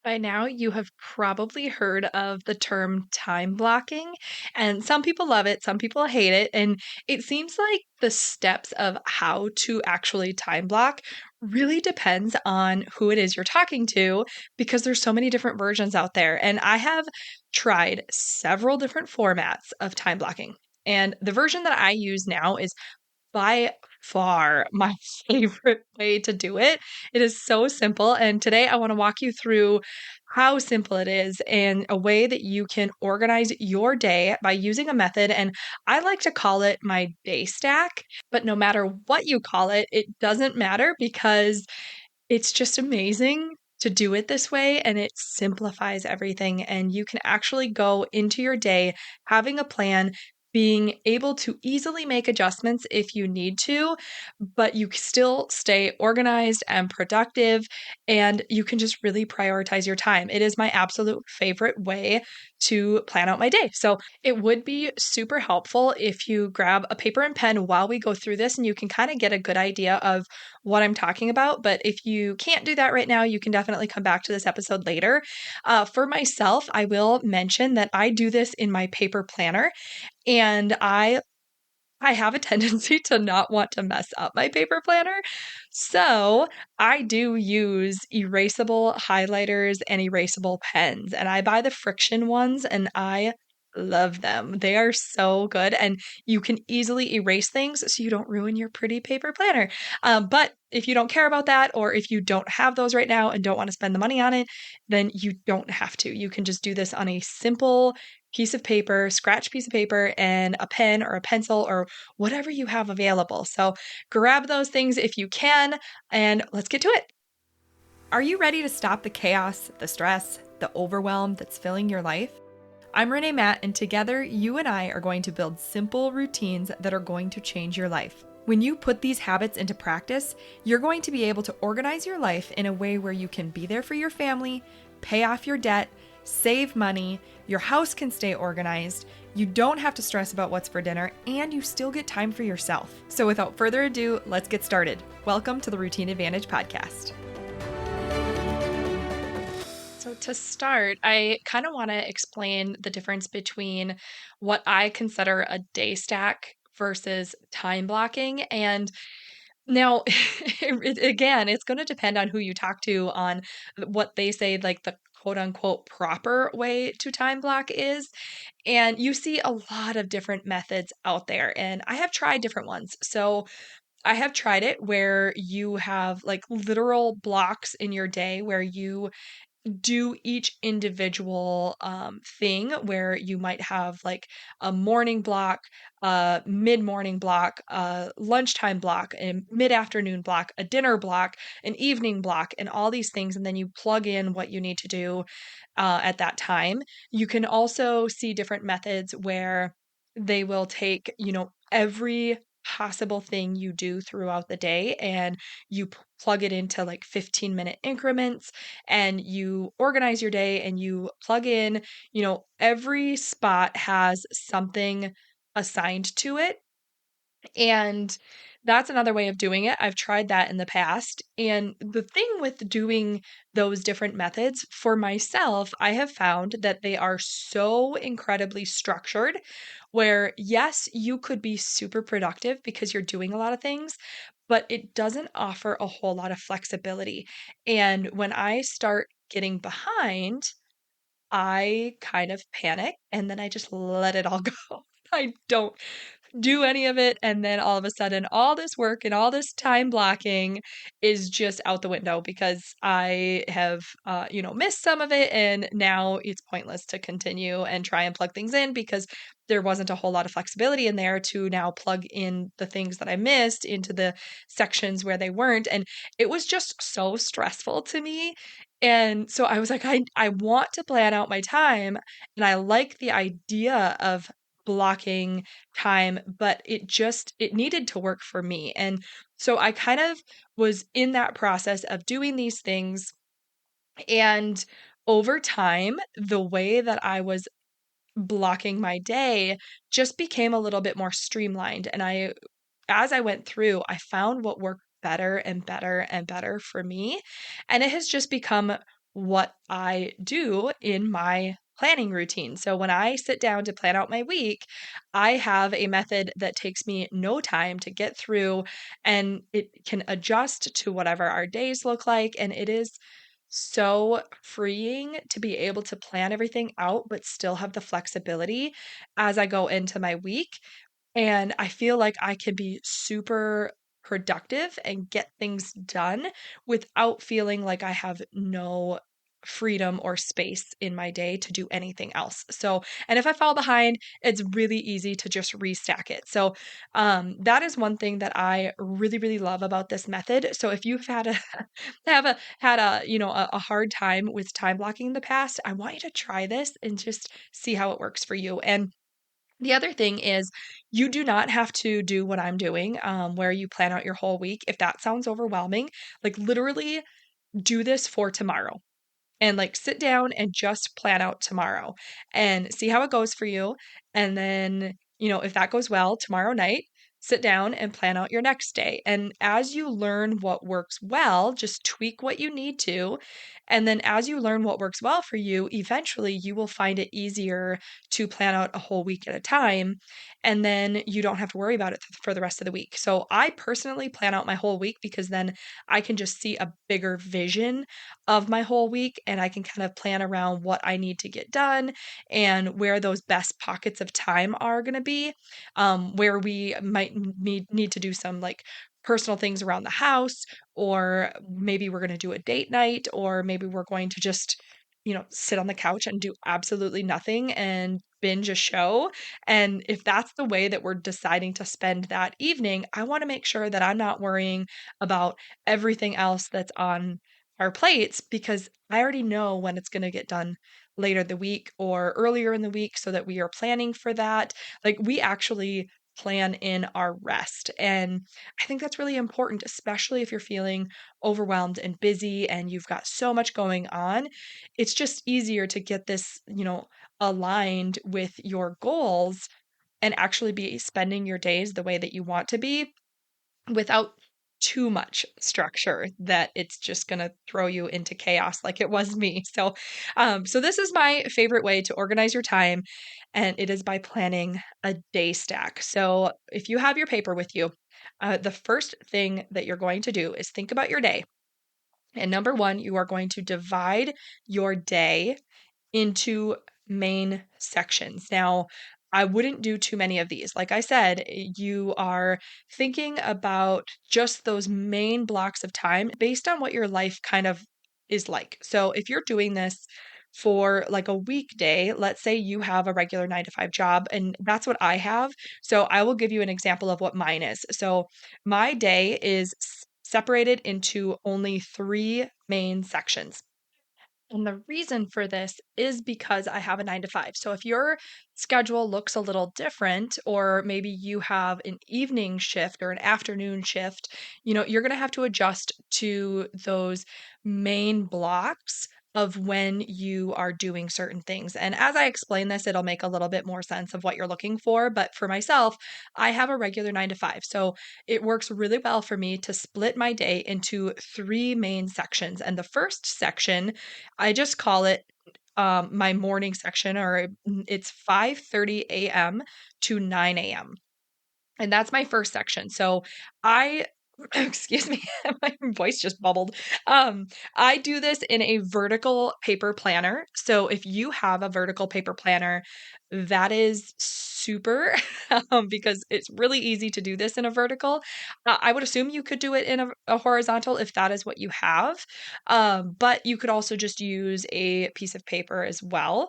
By now, you have probably heard of the term time blocking, and some people love it, some people hate it. And it seems like the steps of how to actually time block really depends on who it is you're talking to because there's so many different versions out there. And I have tried several different formats of time blocking. And the version that I use now is by far my favorite way to do it. It is so simple. And today I want to walk you through how simple it is and a way that you can organize your day by using a method. And I like to call it my day stack. But no matter what you call it doesn't matter because it's just amazing to do it this way and it simplifies everything. And you can actually go into your day having a plan, being able to easily make adjustments if you need to, but you still stay organized and productive, and you can just really prioritize your time. It is my absolute favorite way to plan out my day. So it would be super helpful if you grab a paper and pen while we go through this and you can kind of get a good idea of what I'm talking about. But if you can't do that right now, you can definitely come back to this episode later. For myself, I will mention that I do this in my paper planner, and I have a tendency to not want to mess up my paper planner. So I do use erasable highlighters and erasable pens, and I buy the friction ones and I love them. They are so good, and you can easily erase things so you don't ruin your pretty paper planner. But if you don't care about that, or if you don't have those right now and don't want to spend the money on it, then you don't have to. You can just do this on a simple piece of paper, scratch piece of paper, and a pen or a pencil or whatever you have available. So grab those things if you can, and let's get to it. Are you ready to stop the chaos, the stress, the overwhelm that's filling your life? I'm Renae Matt, and together you and I are going to build simple routines that are going to change your life. When you put these habits into practice, you're going to be able to organize your life in a way where you can be there for your family, pay off your debt, save money, your house can stay organized, you don't have to stress about what's for dinner, and you still get time for yourself. So without further ado, let's get started. Welcome to the Routine Advantage Podcast. So to start, I kind of want to explain the difference between what I consider a day stack versus time blocking. And now, again, it's going to depend on who you talk to on what they say, like the quote unquote proper way to time block is. And you see a lot of different methods out there, and I have tried different ones. So I have tried it where you have like literal blocks in your day where you do each individual thing, where you might have like a morning block, a mid-morning block, a lunchtime block, a mid-afternoon block, a dinner block, an evening block, and all these things, and then you plug in what you need to do at that time. You can also see different methods where they will take, every possible thing you do throughout the day and you plug it into like 15-minute increments, and you organize your day and you plug in, every spot has something assigned to it. And that's another way of doing it. I've tried that in the past. And the thing with doing those different methods for myself, I have found that they are so incredibly structured where, yes, you could be super productive because you're doing a lot of things, but it doesn't offer a whole lot of flexibility. And when I start getting behind, I kind of panic and then I just let it all go. I don't do any of it, and then all of a sudden all this work and all this time blocking is just out the window because I have missed some of it, and now it's pointless to continue and try and plug things in because there wasn't a whole lot of flexibility in there to now plug in the things that I missed into the sections where they weren't, and it was just so stressful to me. And so I was like, I want to plan out my time, and I like the idea of blocking time, but it needed to work for me. And so I kind of was in that process of doing these things, and over time the way that I was blocking my day just became a little bit more streamlined, and as I went through, I found what worked better and better and better for me, and it has just become what I do in my planning routine. So when I sit down to plan out my week, I have a method that takes me no time to get through, and it can adjust to whatever our days look like. And it is so freeing to be able to plan everything out, but still have the flexibility as I go into my week. And I feel like I can be super productive and get things done without feeling like I have no freedom or space in my day to do anything else. So, and if I fall behind, it's really easy to just restack it. So, that is one thing that I really, really love about this method. So, if you've had a had a a hard time with time blocking in the past, I want you to try this and just see how it works for you. And the other thing is, you do not have to do what I'm doing, where you plan out your whole week. If that sounds overwhelming, like literally do this for tomorrow and like sit down and just plan out tomorrow and see how it goes for you. And then, if that goes well tomorrow night, sit down and plan out your next day. And as you learn what works well, just tweak what you need to. And then as you learn what works well for you, eventually you will find it easier to plan out a whole week at a time. And then you don't have to worry about it for the rest of the week. So I personally plan out my whole week because then I can just see a bigger vision of my whole week, and I can kind of plan around what I need to get done and where those best pockets of time are going to be, where we might need to do some like personal things around the house, or maybe we're going to do a date night, or maybe we're going to just sit on the couch and do absolutely nothing and binge a show. And if that's the way that we're deciding to spend that evening, I want to make sure that I'm not worrying about everything else that's on our plates, because I already know when it's going to get done later the week or earlier in the week, so that we are planning for that. Like, we actually plan in our rest. And I think that's really important, especially if you're feeling overwhelmed and busy and you've got so much going on. It's just easier to get this, aligned with your goals and actually be spending your days the way that you want to be without too much structure that it's just going to throw you into chaos like it was me. So this is my favorite way to organize your time, and it is by planning a day stack. So if you have your paper with you, the first thing that you're going to do is think about your day. And number one, you are going to divide your day into main sections. Now, I wouldn't do too many of these. Like I said, you are thinking about just those main blocks of time based on what your life kind of is like. So if you're doing this for like a weekday, let's say you have a regular 9 to 5 job, and that's what I have. So I will give you an example of what mine is. So my day is separated into only three main sections. And the reason for this is because I have a 9 to 5. So if your schedule looks a little different, or maybe you have an evening shift or an afternoon shift, you're going to have to adjust to those main blocks of when you are doing certain things. And as I explain this, it'll make a little bit more sense of what you're looking for. But for myself, I have a regular 9 to 5. So it works really well for me to split my day into three main sections. And the first section, I just call it my morning section, or it's 5:30 a.m. to 9 a.m. And that's my first section. So I excuse me, my voice just bubbled. I do this in a vertical paper planner. So if you have a vertical paper planner, that is super, because it's really easy to do this in a vertical. I would assume you could do it in a horizontal if that is what you have. But you could also just use a piece of paper as well.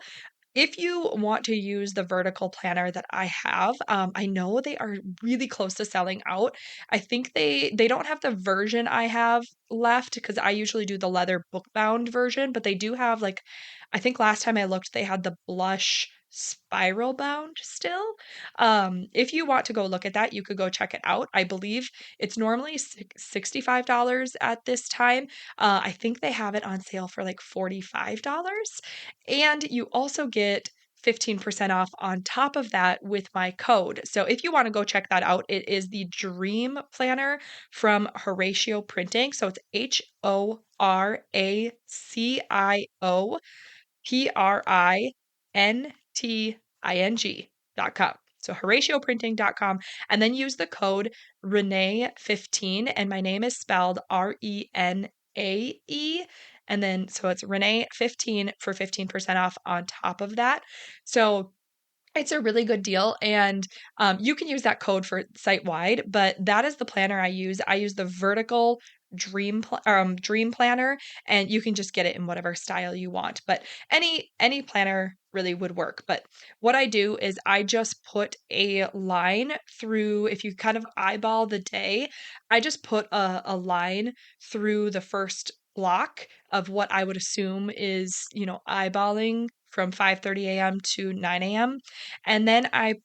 If you want to use the vertical planner that I have, I know they are really close to selling out. I think they don't have the version I have left, because I usually do the leather book bound version, but they do have, like, I think last time I looked, they had the blush spiral bound still. If you want to go look at that, you could go check it out. I believe it's normally $65 at this time. I think they have it on sale for like $45. And you also get 15% off on top of that with my code. So if you want to go check that out, it is the Dream Planner from Horatio Printing. So it's HORACIOPRINTING.com. So HoratioPrinting.com. And then use the code Renae15. And my name is spelled RENAE. And then so it's Renae15 for 15% off on top of that. So it's a really good deal, and you can use that code for site wide, but that is the planner I use. I use the vertical Dream Planner, and you can just get it in whatever style you want. But any planner really would work. But what I do is I just put a line through. If you kind of eyeball the day, I just put a line through the first block of what I would assume is, eyeballing from 5:30 a.m. to 9 a.m. And then I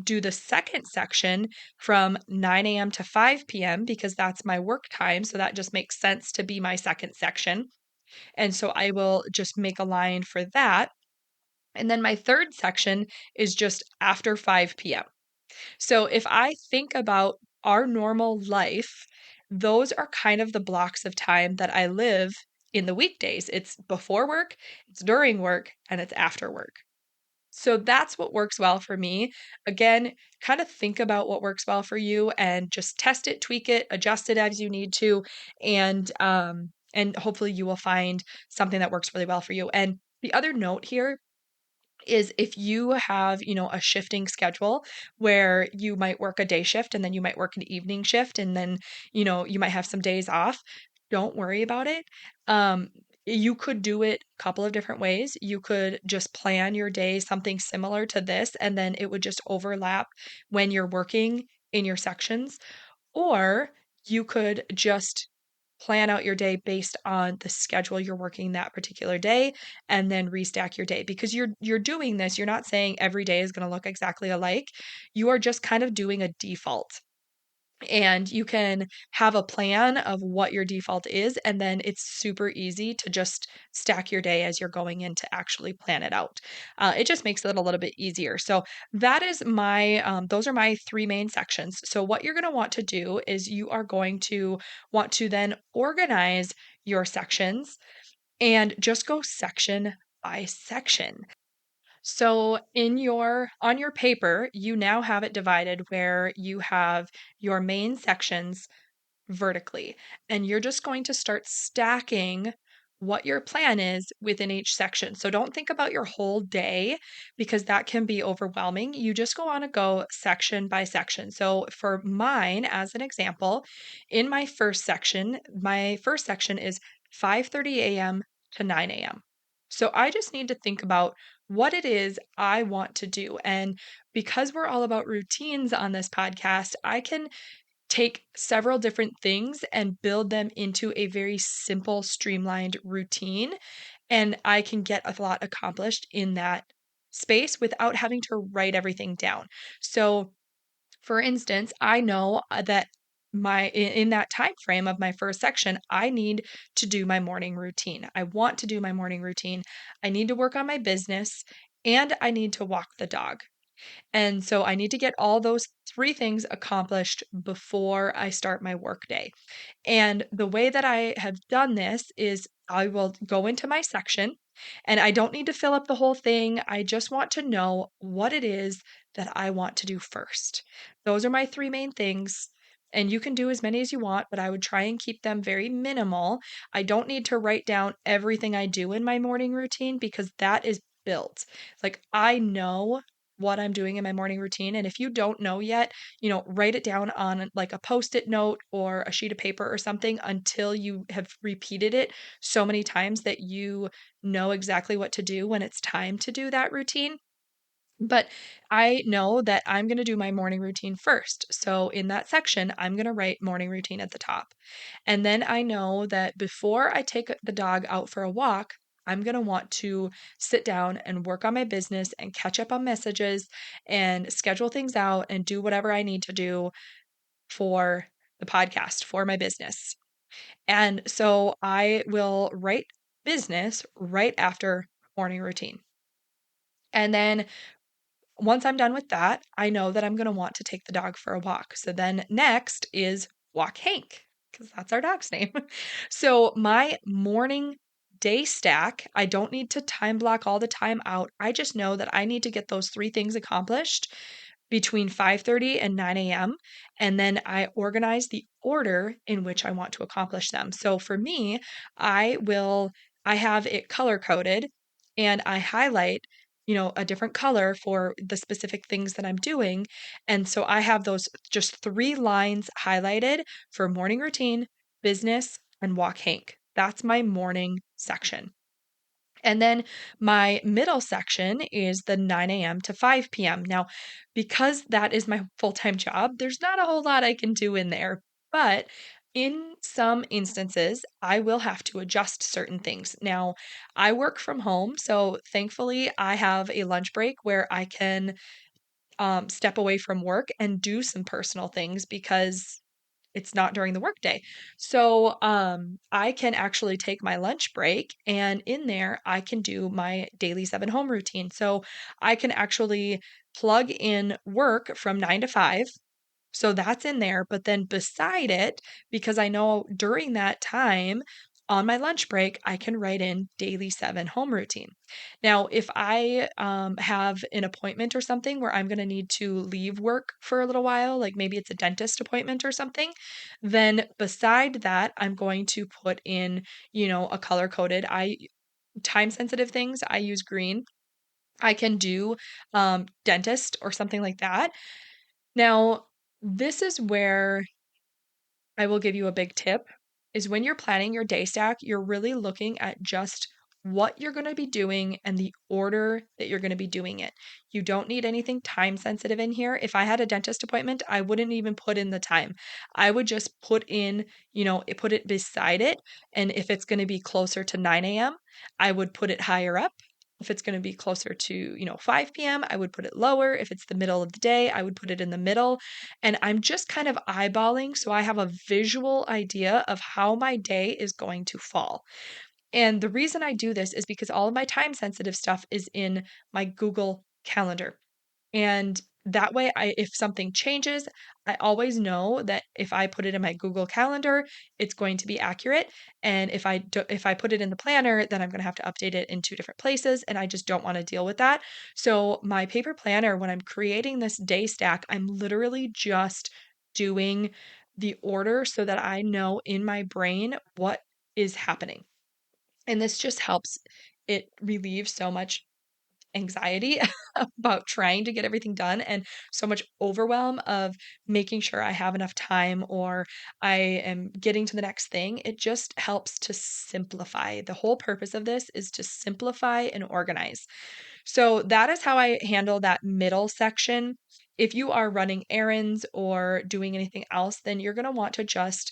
do the second section from 9 a.m. to 5 p.m. because that's my work time. So that just makes sense to be my second section. And so I will just make a line for that. And then my third section is just after 5 p.m. So if I think about our normal life, those are kind of the blocks of time that I live in the weekdays. It's before work, it's during work, and it's after work. So that's what works well for me. Again, kind of think about what works well for you and just test it, tweak it, adjust it as you need to, and hopefully you will find something that works really well for you. And the other note here is if you have, a shifting schedule where you might work a day shift and then you might work an evening shift and then, you might have some days off, don't worry about it. Um, you could do it a couple of different ways. You could just plan your day something similar to this, and then it would just overlap when you're working in your sections. Or you could just plan out your day based on the schedule you're working that particular day and then restack your day because you're doing this. You're not saying every day is going to look exactly alike. You are just kind of doing a default. And you can have a plan of what your default is, and then it's super easy to just stack your day as you're going in to actually plan it out. It just makes it a little bit easier. So that is those are my three main sections. So what you're going to want to do is you are going to want to then organize your sections and just go section by section. So on your paper, you now have it divided where you have your main sections vertically, and you're just going to start stacking what your plan is within each section. So don't think about your whole day because that can be overwhelming. You just want to go section by section. So for mine, as an example, in my first section is 5:30 a.m. to 9 a.m. So I just need to think about what it is I want to do. And because we're all about routines on this podcast, I can take several different things and build them into a very simple, streamlined routine. And I can get a lot accomplished in that space without having to write everything down. So, for instance, I know that in that time frame of my first section, I need to do my morning routine. I want to do my morning routine. I need to work on my business and I need to walk the dog. And so I need to get all those three things accomplished before I start my workday. And the way that I have done this is I will go into my section and I don't need to fill up the whole thing. I just want to know what it is that I want to do first. Those are my three main things. And you can do as many as you want, but I would try and keep them very minimal. I don't need to write down everything I do in my morning routine because that is built. Like I know what I'm doing in my morning routine. And if you don't know yet, write it down on like a post-it note or a sheet of paper or something until you have repeated it so many times that you know exactly what to do when it's time to do that routine. But I know that I'm going to do my morning routine first. So in that section, I'm going to write morning routine at the top. And then I know that before I take the dog out for a walk, I'm going to want to sit down and work on my business and catch up on messages and schedule things out and do whatever I need to do for the podcast, for my business. And so I will write business right after morning routine. And then once I'm done with that, I know that I'm going to want to take the dog for a walk. So then next is walk Hank, because that's our dog's name. So my morning day stack, I don't need to time block all the time out. I just know that I need to get those three things accomplished between 5:30 and 9 a.m. And then I organize the order in which I want to accomplish them. So for me, I have it color coded and I highlight, a different color for the specific things that I'm doing. And so I have those just three lines highlighted for morning routine, business, and walk Hank. That's my morning section. And then my middle section is the 9 a.m. to 5 p.m. Now, because that is my full time job, there's not a whole lot I can do in there. But in some instances, I will have to adjust certain things. Now, I work from home. So thankfully, I have a lunch break where I can step away from work and do some personal things because it's not during the workday. So, I can actually take my lunch break and in there I can do my daily 7 home routine. So, I can actually plug in work from 9 to 5. So that's in there, but then beside it, because I know during that time on my lunch break, I can write in daily 7 home routine. Now, if I have an appointment or something where I'm going to need to leave work for a little while, like maybe it's a dentist appointment or something, then beside that, I'm going to put in, a color coded. I time sensitive things, I use green. I can do dentist or something like that. Now, this is where I will give you a big tip is when you're planning your day stack, you're really looking at just what you're going to be doing and the order that you're going to be doing it. You don't need anything time sensitive in here. If I had a dentist appointment, I wouldn't even put in the time. I would just put in, put it beside it. And if it's going to be closer to 9 a.m., I would put it higher up. If it's going to be closer to, 5 p.m., I would put it lower. If it's the middle of the day, I would put it in the middle. And I'm just kind of eyeballing so I have a visual idea of how my day is going to fall. And the reason I do this is because all of my time sensitive stuff is in my Google Calendar. And that way if something changes, I always know that if I put it in my Google Calendar, it's going to be accurate. And if I put it in the planner, then I'm going to have to update it in two different places and I just don't want to deal with that. So my paper planner, when I'm creating this day stack, I'm literally just doing the order so that I know in my brain what is happening. And this just helps it relieve so much anxiety about trying to get everything done and so much overwhelm of making sure I have enough time or I am getting to the next thing. It just helps to simplify. The whole purpose of this is to simplify and organize. So that is how I handle that middle section. If you are running errands or doing anything else, then you're going to want to just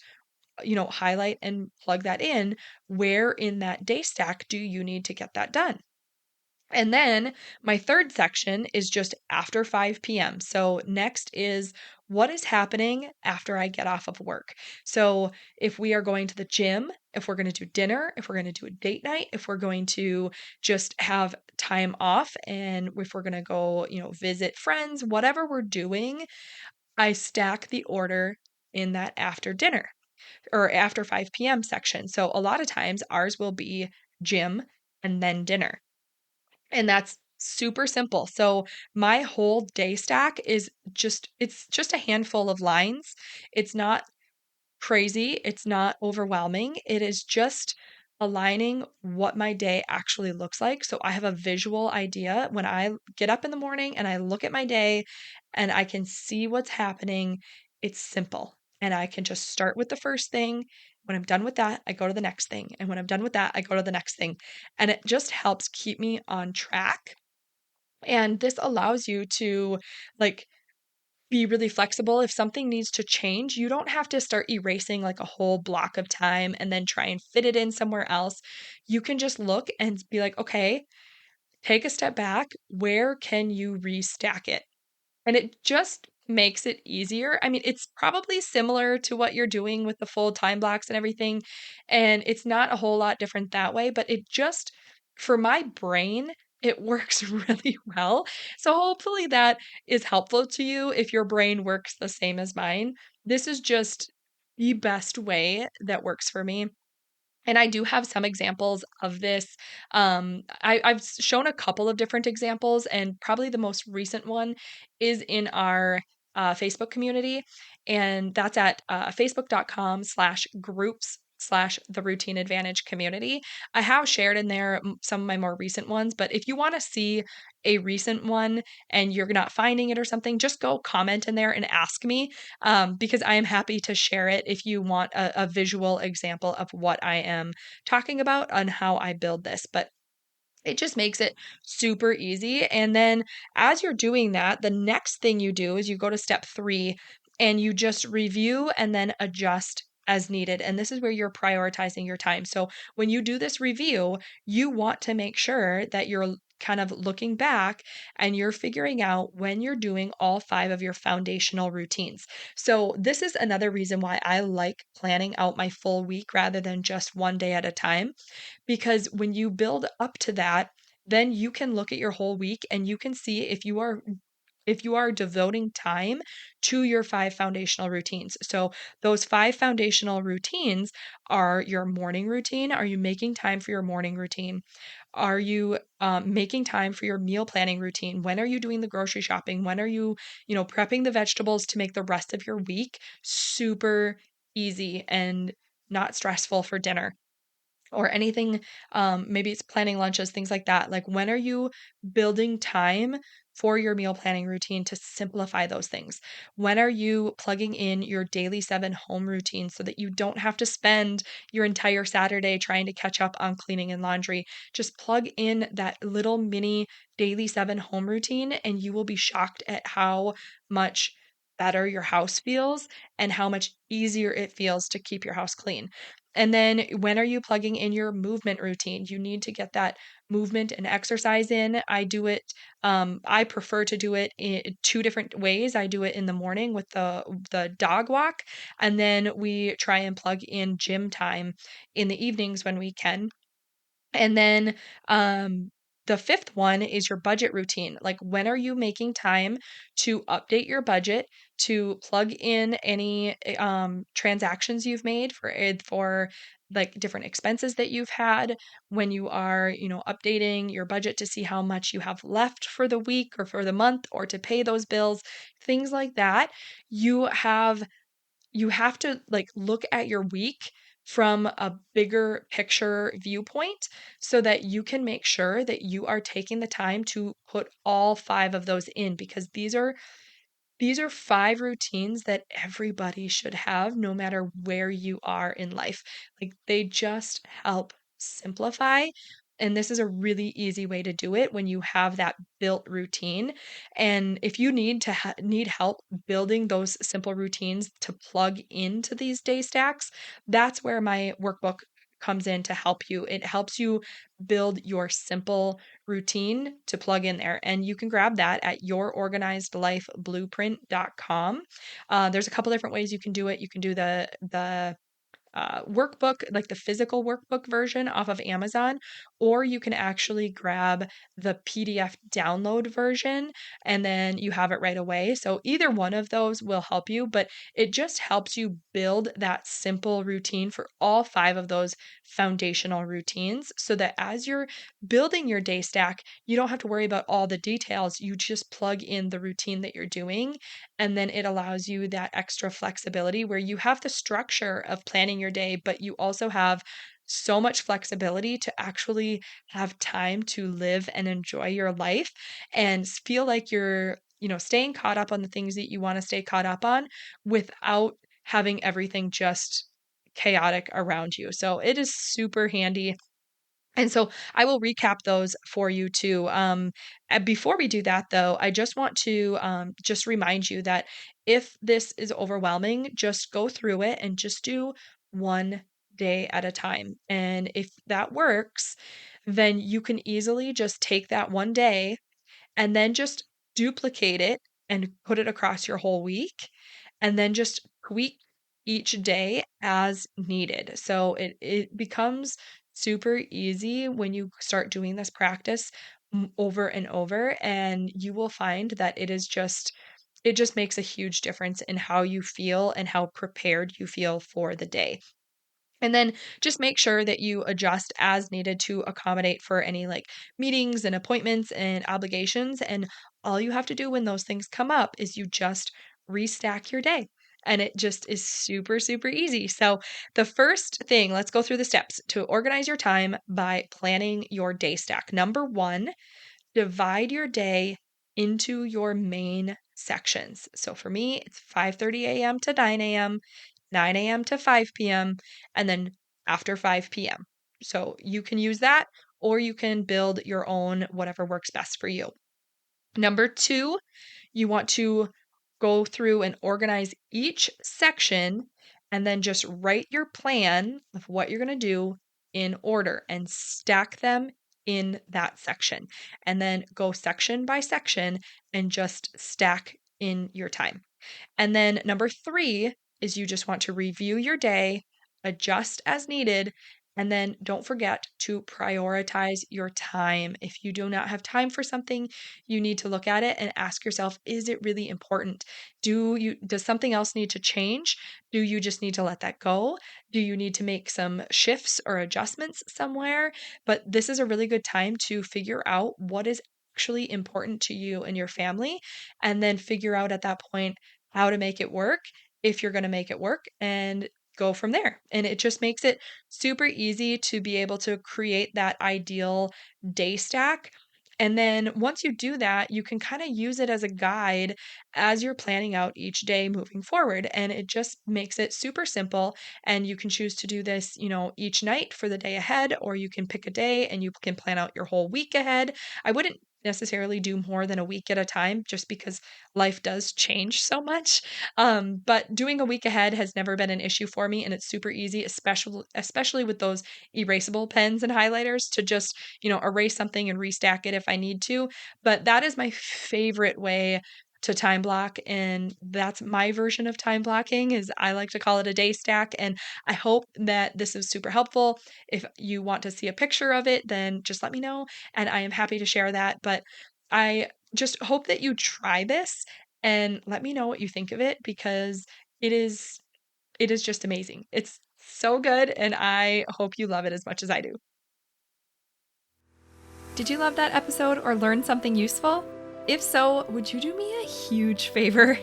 highlight and plug that in. Where in that day stack do you need to get that done? And then my third section is just after 5 p.m. So next is what is happening after I get off of work. So if we are going to the gym, if we're going to do dinner, if we're going to do a date night, if we're going to just have time off and if we're going to go, visit friends, whatever we're doing, I stack the order in that after dinner or after 5 p.m. section. So a lot of times ours will be gym and then dinner. And that's super simple. So my whole day stack is it's just a handful of lines. It's not crazy, it's not overwhelming. It is just aligning what my day actually looks like. So I have a visual idea when I get up in the morning and I look at my day and I can see what's happening. It's simple. And I can just start with the first thing. When I'm done with that, I go to the next thing. And when I'm done with that, I go to the next thing. And it just helps keep me on track. And this allows you to like be really flexible. If something needs to change, you don't have to start erasing like a whole block of time and then try and fit it in somewhere else. You can just look and be like, okay, take a step back. Where can you restack it? And it just makes it easier. I mean, it's probably similar to what you're doing with the full time blocks and everything. And it's not a whole lot different that way, but it just, for my brain, It works really well. So hopefully that is helpful to you if your brain works the same as mine. This is just the best way that works for me. And I do have some examples of this. I've shown a couple of different examples, and probably the most recent one is in our Facebook community. And that's at facebook.com/groups/ the routine advantage community. I have shared in there some of my more recent ones, but if you want to see a recent one and you're not finding it or something, just go comment in there and ask me, because I am happy to share it if you want a visual example of what I am talking about on how I build this. But it just makes it super easy. And then as you're doing that, the next thing you do is you go to step 3 and you just review and then adjust as needed. And this is where you're prioritizing your time. So when you do this review, you want to make sure that you're kind of looking back and you're figuring out when you're doing all 5 of your foundational routines. So this is another reason why I like planning out my full week rather than just one day at a time, because when you build up to that, then you can look at your whole week and you can see if you are devoting time to your 5 foundational routines. So those 5 foundational routines are your morning routine. Are you making time for your morning routine? Are you making time for your meal planning routine? When are you doing the grocery shopping? When are you prepping the vegetables to make the rest of your week super easy and not stressful for dinner? Or anything, maybe it's planning lunches, things like that. Like, when are you building time for your meal planning routine to simplify those things? When are you plugging in your daily 7 home routine so that you don't have to spend your entire Saturday trying to catch up on cleaning and laundry? Just plug in that little mini daily 7 home routine, and you will be shocked at how much better your house feels and how much easier it feels to keep your house clean. And then when are you plugging in your movement routine? You need to get that movement and exercise in. I prefer to do it in 2 different ways. I do it in the morning with the dog walk, and then we try and plug in gym time in the evenings when we can. And then the fifth one is your budget routine. Like, when are you making time to update your budget, to plug in any transactions you've made for like different expenses that you've had, when you are, updating your budget to see how much you have left for the week or for the month or to pay those bills, things like that. You have you have to like look at your week from a bigger picture viewpoint so that you can make sure that you are taking the time to put all 5 of those in, because these are 5 routines that everybody should have no matter where you are in life. Like, they just help simplify. And this is a really easy way to do it when you have that built routine. And if you need help building those simple routines to plug into these day stacks, that's where my workbook comes in to help you. It helps you build your simple routine to plug in there. And you can grab that at yourorganizedlifeblueprint.com. There's a couple different ways you can do it. You can do the workbook, like the physical workbook version off of Amazon, or you can actually grab the PDF download version and then you have it right away. So either one of those will help you, but it just helps you build that simple routine for all 5 of those foundational routines so that as you're building your day stack, you don't have to worry about all the details. You just plug in the routine that you're doing, and then it allows you that extra flexibility where you have the structure of planning your day, but you also have so much flexibility to actually have time to live and enjoy your life and feel like you're, staying caught up on the things that you want to stay caught up on without having everything just chaotic around you. So it is super handy, and so I will recap those for you too. And before we do that, though, I just want to just remind you that if this is overwhelming, just go through it and just do one day at a time. And if that works, then you can easily just take that one day and then just duplicate it and put it across your whole week, and then just tweak each day as needed. So it becomes super easy when you start doing this practice over and over, and you will find that it just makes a huge difference in how you feel and how prepared you feel for the day. And then just make sure that you adjust as needed to accommodate for any like meetings and appointments and obligations. And all you have to do when those things come up is you just restack your day. And it just is super, super easy. So, the first thing, let's go through the steps to organize your time by planning your day stack. Number one, divide your day into your main sections. So for me, it's 5:30 a.m. to 9 a.m., 9 a.m. to 5 p.m., and then after 5 p.m. So you can use that or you can build your own, whatever works best for you. Number two, you want to go through and organize each section and then just write your plan of what you're going to do in order and stack them in that section. And then go section by section and just stack in your time. And then number three is you just want to review your day, adjust as needed, and then don't forget to prioritize your time. If you do not have time for something, you need to look at it and ask yourself, is it really important? Does something else need to change? Do you just need to let that go? Do you need to make some shifts or adjustments somewhere? But this is a really good time to figure out what is actually important to you and your family, and then figure out at that point how to make it work if you're going to make it work, and go from there. And it just makes it super easy to be able to create that ideal day stack. And then once you do that, you can kind of use it as a guide as you're planning out each day moving forward. And it just makes it super simple. And you can choose to do this, each night for the day ahead, or you can pick a day and you can plan out your whole week ahead. I wouldn't necessarily do more than a week at a time just because life does change so much. But doing a week ahead has never been an issue for me, and it's super easy, especially with those erasable pens and highlighters to just, erase something and restack it if I need to. But that is my favorite way to time block, and that's my version of time blocking. Is I like to call it a day stack, and I hope that this is super helpful. If you want to see a picture of it, then just let me know and I am happy to share that. But I just hope that you try this and let me know what you think of it, because it is just amazing. It's so good, and I hope you love it as much as I do. Did you love that episode or learn something useful? If so, would you do me a huge favor?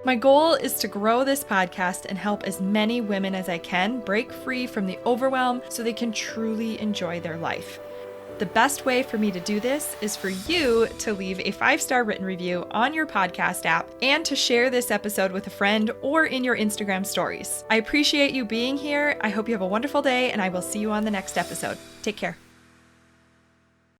My goal is to grow this podcast and help as many women as I can break free from the overwhelm so they can truly enjoy their life. The best way for me to do this is for you to leave a 5-star written review on your podcast app and to share this episode with a friend or in your Instagram stories. I appreciate you being here. I hope you have a wonderful day, and I will see you on the next episode. Take care.